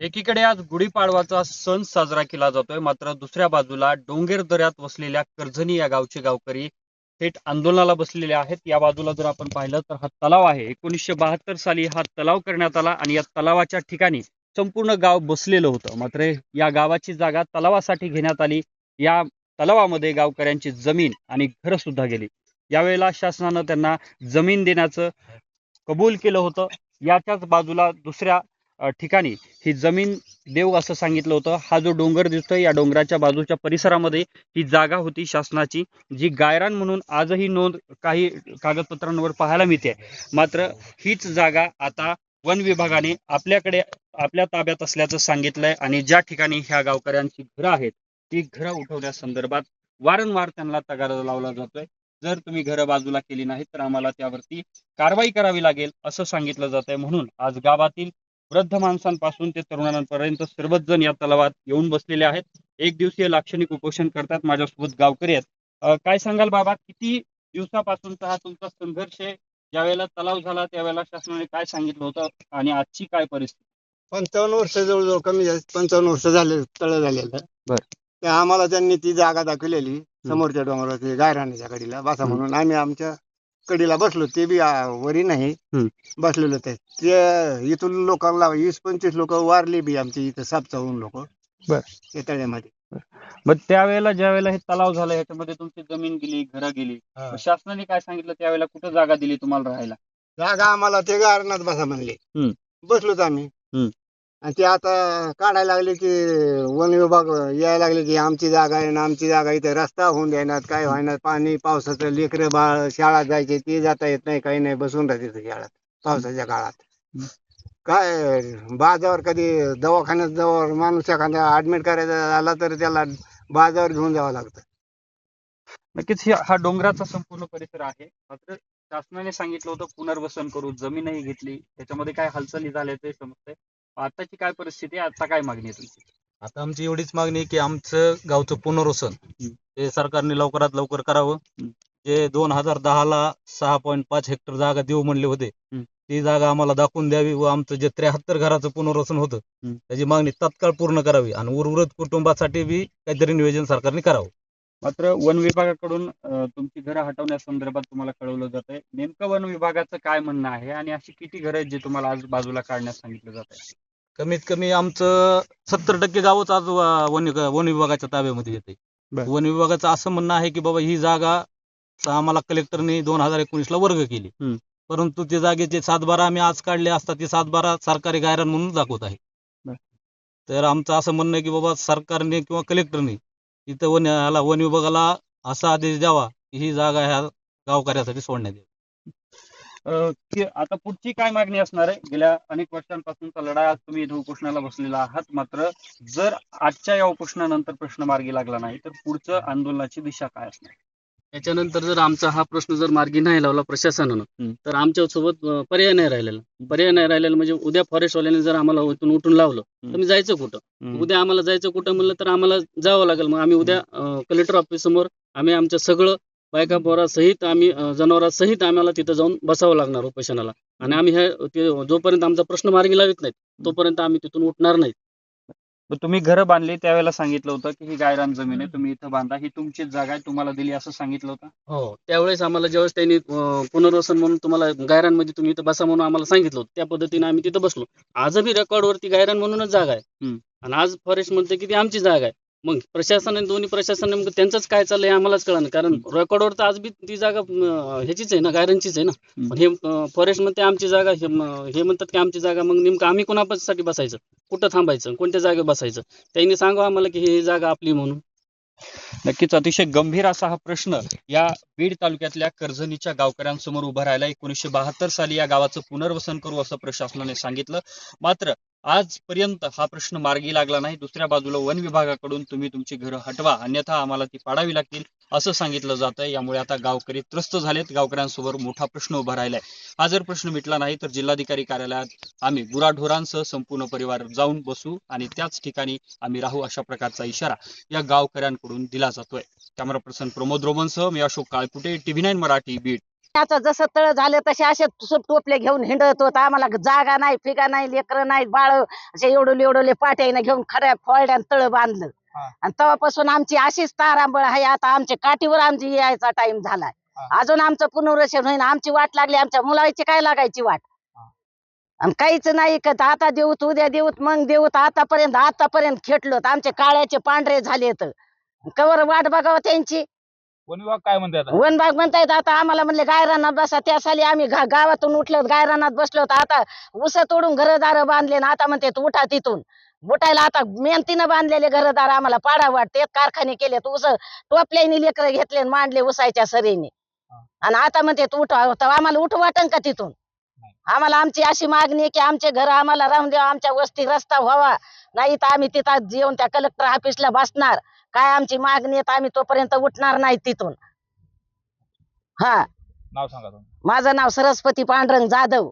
एकीकडे आज गुढीपाडवाचा सण साजरा केला जातोय, मात्र दुसऱ्या बाजूला डोंगर दऱ्यात वसलेल्या कर्जनी या गावचे गावकरी थेट आंदोलनाला बसलेले आहेत. या बाजूला जर आपण पाहिलं तर हा तलाव आहे. 1972 साली हा तलाव करण्यात आला आणि या तलावाच्या ठिकाणी संपूर्ण गाव बसलेलं होतं. मात्र या गावाची जागा तलावासाठी घेण्यात आली. या तलावामध्ये गावकऱ्यांची जमीन आणि घरं सुद्धा गेली. यावेळेला शासनानं त्यांना जमीन देण्याचं कबूल केलं होतं. याच्याच बाजूला दुसऱ्या ठिकाणी ही जमीन देऊ असं सांगितलं होतं. हा जो डोंगर दिसतोय, या डोंगराच्या बाजूच्या परिसरामध्ये ही जागा होती शासनाची, जी गायरान म्हणून आजही नोंद काही कागदपत्रांवर पाहायला मिळते. मात्र हीच जागा आता वन विभागाने आपल्या ताब्यात असल्याचं सांगितलंय आणि ज्या ठिकाणी ह्या गावकऱ्यांची घरं आहेत ती घरं उठवण्यासंदर्भात वारंवार त्यांना तगादा लावला जातोय. जर तुम्ही घरं बाजूला केली नाहीत तर आम्हाला त्यावरती कारवाई करावी लागेल असं सांगितलं जात आहे. म्हणून आज गावातील वृद्ध माणसांपासून ते तरुणांपर्यंत सर्वच जण या तलावात येऊन बसलेले आहेत. एक दिवसीय लाक्षणिक उपोषण करतात. माझ्यासोबत गावकरी आहेत. काय सांगाल बाबा, किती दिवसापासूनचा हा तुमचा संघर्ष आहे? ज्यावेळेला तलाव झाला त्यावेळेला शासनाने काय सांगितलं होतं आणि आजची काय परिस्थिती? 55 वर्ष जवळजवळ कमी जास्त 55 वर्ष झाले तळ झालेलं. बर. ते आम्हाला त्यांनी ती जागा दाखवलेली समोरच्या डोंगरावरती गायरानाच्या कडीला बसा म्हणून आम्ही आमच्या कडीला बसलो. ते बी वरी नाही बसलेलो. ते इथून लोकांना 20-25 लोक वारली बी आमची इथं साप चावून लोक बर. ते तळ्यामध्ये. मग त्यावेळेला ज्यावेळेला हे तलाव झालं ह्याच्यामध्ये तुमची जमीन गेली, घरं गेली, मग शासनाने काय सांगितलं? त्यावेळेला कुठं जागा दिली तुम्हाला राहायला? जागा आम्हाला ते गायरानात बसा म्हणले. बसलोच आम्ही. आणि ते आता काढायला लागले की वन विभाग यायला लागले की आमची जागा आहे ना, आमची जागा इथे रस्ता होऊन द्यायनात, काय व्हायना, पाणी पावसाचं लेकरं बाळ शाळा जायचे ते जाता येत नाही, काही नाही, बसून राहते शाळात पावसाच्या काळात. काय बाजावर कधी दवाखान्यात जवळ माणूस एखादा ऍडमिट करायचा झाला तर त्याला बाजावर घेऊन जावं लागतं. नक्कीच हा डोंगराचा संपूर्ण परिसर आहे. मात्र शासनाने सांगितलं होतं पुनर्वसन करू, जमीनही घेतली, त्याच्यामध्ये काय हालचाली झाल्या ते समजतंय. आताची काय परिस्थिती आहे? आता काय मागणी आहे तुमची? आता आमची एवढीच मागणी आहे की आमचं गावचं पुनर्वसन हे सरकारने लवकरात लवकर करावं. जे 2010ला 6.5 हेक्टर जागा देऊ म्हणले होते, ती जागा आम्हाला दाखवून द्यावी व आमचं जे 73 घराचं पुनर्वसन होतं त्याची मागणी तात्काळ पूर्ण करावी आणि उर्वरित कुटुंबासाठी बी काहीतरी नियोजन सरकारने करावं. मात्र वन विभागाकडून तुमची घरं हटवण्यासंदर्भात तुम्हाला कळवलं जात आहे. नेमकं वन विभागाचं काय म्हणणं आहे आणि अशी किती घरं आहेत जे तुम्हाला आज बाजूला काढण्यास सांगितलं जात आहे? कमीत कमी आमचं 70% गावच आज वन विभागाच्या ताब्यामध्ये येते. बरं. वन विभागाचं असं म्हणणं आहे की बाबा ही जागा आम्हाला कलेक्टरने 2019ला वर्ग केली, परंतु त्या जागेचे 7/12 आम्ही आज काढले असता ते 7/12 सरकारी गायरान म्हणून दाखवत आहे. बरं. तर आमचं असं म्हणणं आहे की बाबा सरकारने किंवा कलेक्टरने इथं वन विभागाला असा आदेश द्यावा की ही जागा ह्या गावकऱ्यासाठी सोडण्यात यावी. की आता पुढची काय मागणी असणार आहे? गेल्या अनेक वर्षांपासूनचा लढा, आज तुम्ही इथं उपोषणाला बसलेला आहात. मात्र जर आजच्या या उपोषणानंतर प्रश्न मार्गी लागला नाही तर पुढचं आंदोलनाची दिशा काय असणार? त्याच्यानंतर जर आमचा हा प्रश्न जर मार्गी नाही लावला प्रशासनानं तर आमच्या सोबत पर्याय नाही राहिलेला म्हणजे उद्या फॉरेस्टवाल्याने जर आम्हाला इथून उठून लावलं तर मी जायचं कुठं? उद्या आम्हाला जायचं कुठं म्हणलं तर आम्हाला जावं लागेल. मग आम्ही उद्या कलेक्टर ऑफिस समोर आम्ही आमचं सगळं बायका पोरासहित आम्ही जनावरांसहित आम्हाला तिथं जाऊन बसावं लागणार उपोषणाला. आणि आम्ही जोपर्यंत आमचा प्रश्न मार्गी लावित नाही तोपर्यंत आम्ही तिथून उठणार नाही. तुम्ही घरं बांधली त्यावेळेला सांगितलं होतं की ही गायरान जमीन आहे, तुम्ही इथं बांधा, ही तुमचीच जागा आहे, तुम्हाला दिली असं सांगितलं होतं? हो, त्यावेळेस आम्हाला ज्यावेळेस त्यांनी पुनर्वसन म्हणून तुम्हाला गायरानमध्ये तुम्ही इथं बसा म्हणून आम्हाला सांगितलं होतं, त्या पद्धतीने आम्ही तिथं बसलो. आजही रेकॉर्डवरती गायरान म्हणूनच जागा आहे आणि आज फॉरेस्ट म्हणते की ती आमची जागा आहे. मग प्रशासनाने दोन्ही प्रशासनाने मग त्यांचंच काय चाललंय आम्हालाच कळणार, कारण रेकॉर्डवर तर आज बी ती जागा ह्याचीच आहे ना, गायरानचीच आहे ना. पण हे फॉरेस्ट म्हणते आमची जागा, हे म्हणतात की आमची जागा. मग नेमकं आम्ही कोणासाठी बसायचं, कुठं थांबायचं, कोणत्या जागेवर बसायचं? त्यांनी सांगा आम्हाला की ही जागा आपली म्हणून. नक्कीच अतिशय गंभीर असा हा प्रश्न या बीड तालुक्यातल्या कर्जनीच्या गावकऱ्यांसमोर उभा राहिला. 1972 साली या गावाचं पुनर्वसन करू असं प्रशासनाने सांगितलं. मात्र आजपर्यंत हा प्रश्न मार्गी लागला नाही. दुसऱ्या बाजूला वन विभागाकडून तुम्ही तुमची घरं हटवा, अन्यथा आम्हाला ती पाडावी लागतील असं सांगितलं जात आहे. यामुळे आता गावकरी त्रस्त झालेत. गावकऱ्यांसमोर मोठा प्रश्न उभा राहिलाय. हा जर प्रश्न मिटला नाही तर जिल्हाधिकारी कार्यालयात आम्ही गुराढोरांसह संपूर्ण परिवार जाऊन बसू आणि त्याच ठिकाणी आम्ही राहू, अशा प्रकारचा इशारा या गावकऱ्यांकडून दिला जातोय. कॅमेरा पर्सन प्रमोद रोमनसह मी अशोक काळकुटे, TV9 मराठी, बीड. आता जसं तळ झालं तसे असे टोपले घेऊन हिंडत होत. आम्हाला जागा नाही, फिगा नाही, लेकरं नाही, बाळ असे एवढले पाट्याने घेऊन खऱ्या फोळड्यान तळ बांधलं. आणि तेव्हापासून आमची अशीच तारांबळ आहे. आता आमच्या काठीवर आमची यायचा टाइम झालाय. अजून आमचं पुनर्वसन होईन. आमची वाट लागली, आमच्या मुलाची काय लागायची वाट. आणि काहीच नाही का आता देऊत, उद्या देऊत, मग देऊत. आतापर्यंत खेटलो. आमचे काळ्याचे पांढरे झालेत. कवर वाट बघावं त्यांची. वन विभाग काय म्हणतात? वनबाग म्हणतायत आता आम्हाला म्हणले गायरानात बसा. त्या साली आम्ही गावातून उठलो, गायरानात बसलो. आता उस तोडून घरदार बांधले ना आता म्हणते उठा तिथून. उठायला आता मेहनतीनं बांधलेले घरदार आम्हाला पाडा वाटते. कारखाने केले, उस टोपल्याने लेकर घेतले, मांडले उसाच्या सरीने. आणि आता म्हणते उठा. आम्हाला उठ वाटन का तिथून? आम्हाला आमची अशी मागणी आहे की आमचे घर आम्हाला राहून द्यावा, आमच्या वस्ती रस्ता व्हावा. नाही तर आम्ही तिथं येऊन त्या कलेक्टर ऑफिसला बसणार. काय आमची मागणी आहे, आम्ही तोपर्यंत उठणार नाही तिथून. हा, नाव सांगा तुम्ही. माझं नाव सरस्वती पांडुरंग जाधव.